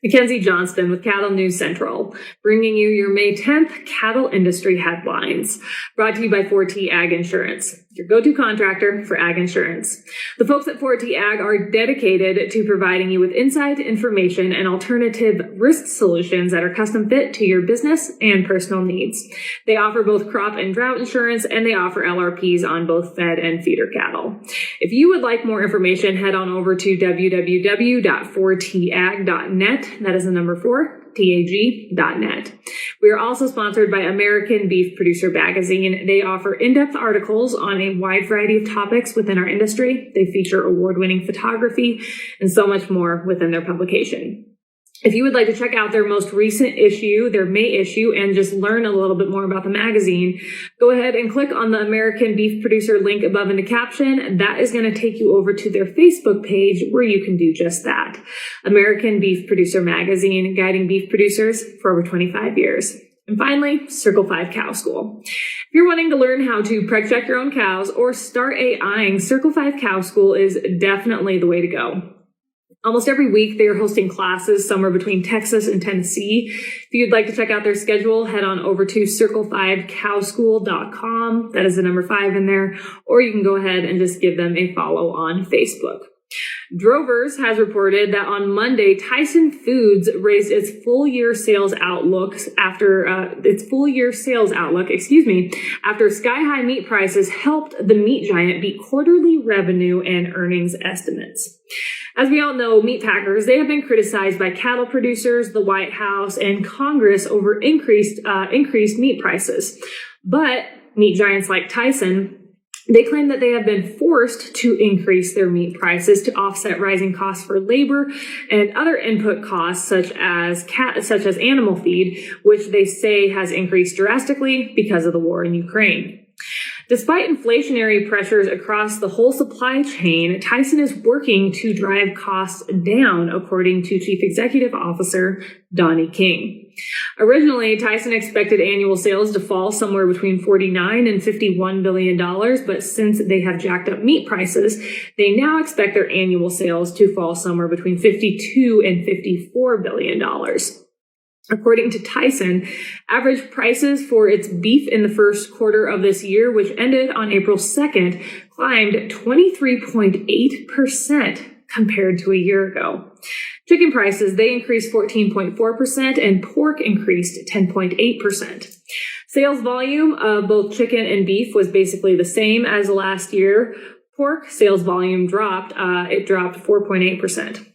Mackenzie Johnston with Cattle News Central, bringing you your May 10th cattle industry headlines. Brought to you by 4T Ag Insurance, your go-to contractor for ag insurance. The folks at 4T Ag are dedicated to providing you with insight, information, and alternative risk solutions that are custom fit to your business and personal needs. They offer both crop and drought insurance, and they offer LRPs on both fed and feeder cattle. If you would like more information, head on over to www.4tag.net. That is the number 4, TAG.net. We are also sponsored by American Beef Producer Magazine. They offer in-depth articles on a wide variety of topics within our industry. They feature award-winning photography and so much more within their publication. If you would like to check out their most recent issue, their May issue, and just learn a little bit more about the magazine, go ahead and click on the American Beef Producer link above in the caption. That is going to take you over to their Facebook page where you can do just that. American Beef Producer Magazine, guiding beef producers for over 25 years. And finally, Circle 5 Cow School. If you're wanting to learn how to preg check your own cows or start AIing, Circle 5 Cow School is definitely the way to go. Almost every week, they are hosting classes somewhere between Texas and Tennessee. If you'd like to check out their schedule, head on over to circle5cowschool.com. That is the number 5 in there. Or you can go ahead and just give them a follow on Facebook. Drovers has reported that on Monday, Tyson Foods raised its full year sales outlook after sky-high meat prices helped the meat giant beat quarterly revenue and earnings estimates. As we all know, meat packers, they have been criticized by cattle producers, the White House, and Congress over increased meat prices. But meat giants like Tyson, they claim that they have been forced to increase their meat prices to offset rising costs for labor and other input costs such as animal feed, which they say has increased drastically because of the war in Ukraine. Despite inflationary pressures across the whole supply chain, Tyson is working to drive costs down, according to Chief Executive Officer Donnie King. Originally, Tyson expected annual sales to fall somewhere between $49 and $51 billion, but since they have jacked up meat prices, they now expect their annual sales to fall somewhere between $52 and $54 billion. According to Tyson, average prices for its beef in the first quarter of this year, which ended on April 2nd, climbed 23.8% compared to a year ago. Chicken prices, they increased 14.4% and pork increased 10.8%. Sales volume of both chicken and beef was basically the same as last year. Pork sales volume dropped 4.8%.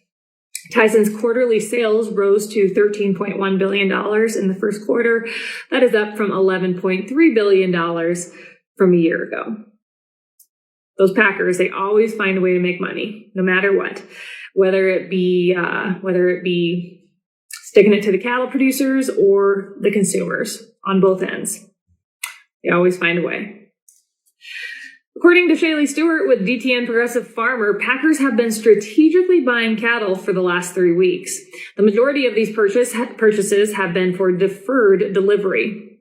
Tyson's quarterly sales rose to $13.1 billion in the first quarter. That is up from $11.3 billion from a year ago. Those packers, they always find a way to make money, no matter what. Whether it be sticking it to the cattle producers or the consumers on both ends. They always find a way. According to ShayLe Stewart with DTN Progressive Farmer, packers have been strategically buying cattle for the last 3 weeks. The majority of these purchases have been for deferred delivery.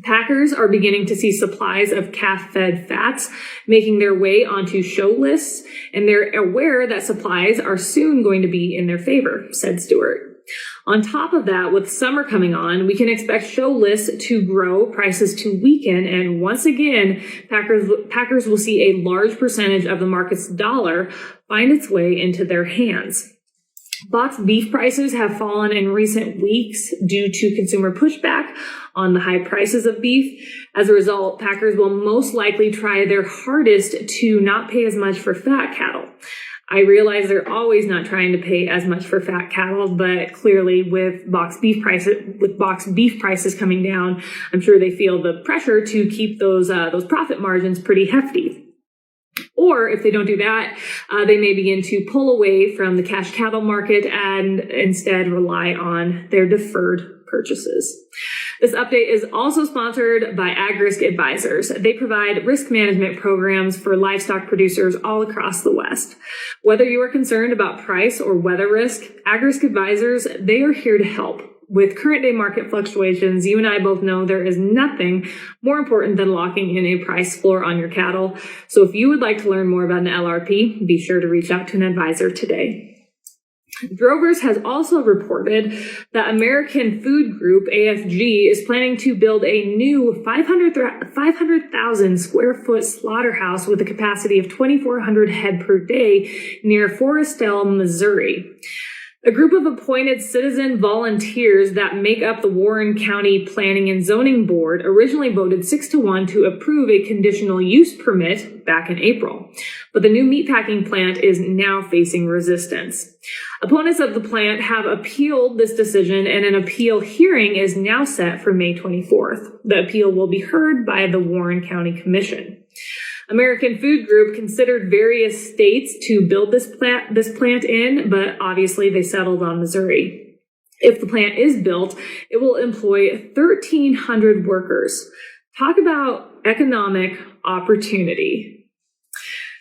Packers are beginning to see supplies of calf-fed fats making their way onto show lists, and they're aware that supplies are soon going to be in their favor, said Stewart. On top of that, with summer coming on, we can expect show lists to grow, prices to weaken, and once again, packers will see a large percentage of the market's dollar find its way into their hands. Boxed beef prices have fallen in recent weeks due to consumer pushback on the high prices of beef. As a result, packers will most likely try their hardest to not pay as much for fat cattle. I realize they're always not trying to pay as much for fat cattle, but clearly with boxed beef prices coming down, I'm sure they feel the pressure to keep those profit margins pretty hefty. Or if they don't do that, they may begin to pull away from the cash cattle market and instead rely on their deferred purchases. This update is also sponsored by AgRisk Advisors. They provide risk management programs for livestock producers all across the West. Whether you are concerned about price or weather risk, AgRisk Advisors, they are here to help. With current day market fluctuations, you and I both know there is nothing more important than locking in a price floor on your cattle. So if you would like to learn more about an LRP, be sure to reach out to an advisor today. Drovers has also reported that American Food Group, AFG, is planning to build a new 500,000 square foot slaughterhouse with a capacity of 2,400 head per day near Forestell, Missouri. A group of appointed citizen volunteers that make up the Warren County Planning and Zoning Board originally voted 6-1 to approve a conditional use permit back in April. But the new meatpacking plant is now facing resistance. Opponents of the plant have appealed this decision, and an appeal hearing is now set for May 24th. The appeal will be heard by the Warren County Commission. American Food Group considered various states to build this plant in, but obviously they settled on Missouri. If the plant is built, it will employ 1,300 workers. Talk about economic opportunity.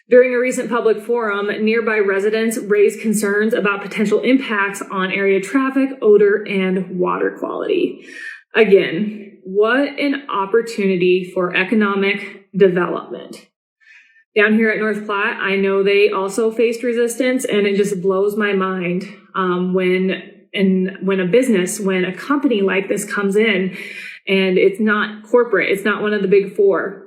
During a recent public forum, nearby residents raised concerns about potential impacts on area traffic, odor, and water quality. Again, what an opportunity for economic development. Down here at North Platte, I know they also faced resistance, and it just blows my mind when a company like this comes in and it's not corporate, it's not one of the big four,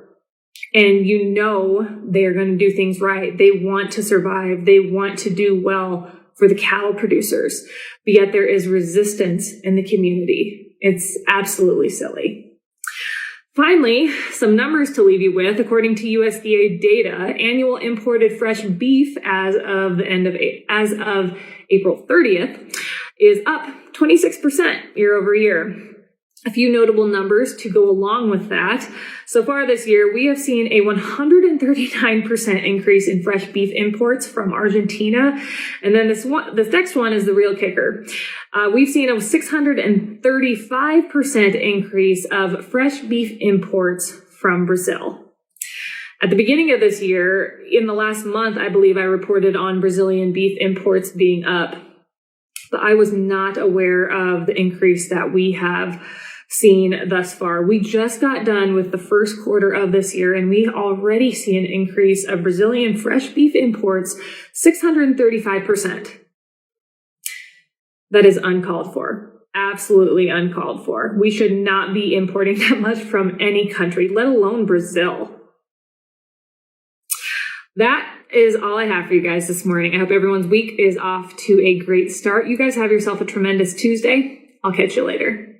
and you know they're going to do things right. They want to survive. They want to do well for the cattle producers, but yet there is resistance in the community. It's absolutely silly. Finally, some numbers to leave you with. According to USDA data, annual imported fresh beef as of April 30th is up 26% year over year. A few notable numbers to go along with that. So far this year, we have seen a 139% increase in fresh beef imports from Argentina. And then this next one is the real kicker. We've seen a 635% increase of fresh beef imports from Brazil. At the beginning of this year, in the last month, I believe I reported on Brazilian beef imports being up, but I was not aware of the increase that we have seen thus far. We just got done with the first quarter of this year, and we already see an increase of Brazilian fresh beef imports 635%. That is uncalled for. Absolutely uncalled for. We should not be importing that much from any country, let alone Brazil. That is all I have for you guys this morning. I hope everyone's week is off to a great start. You guys have yourself a tremendous Tuesday. I'll catch you later.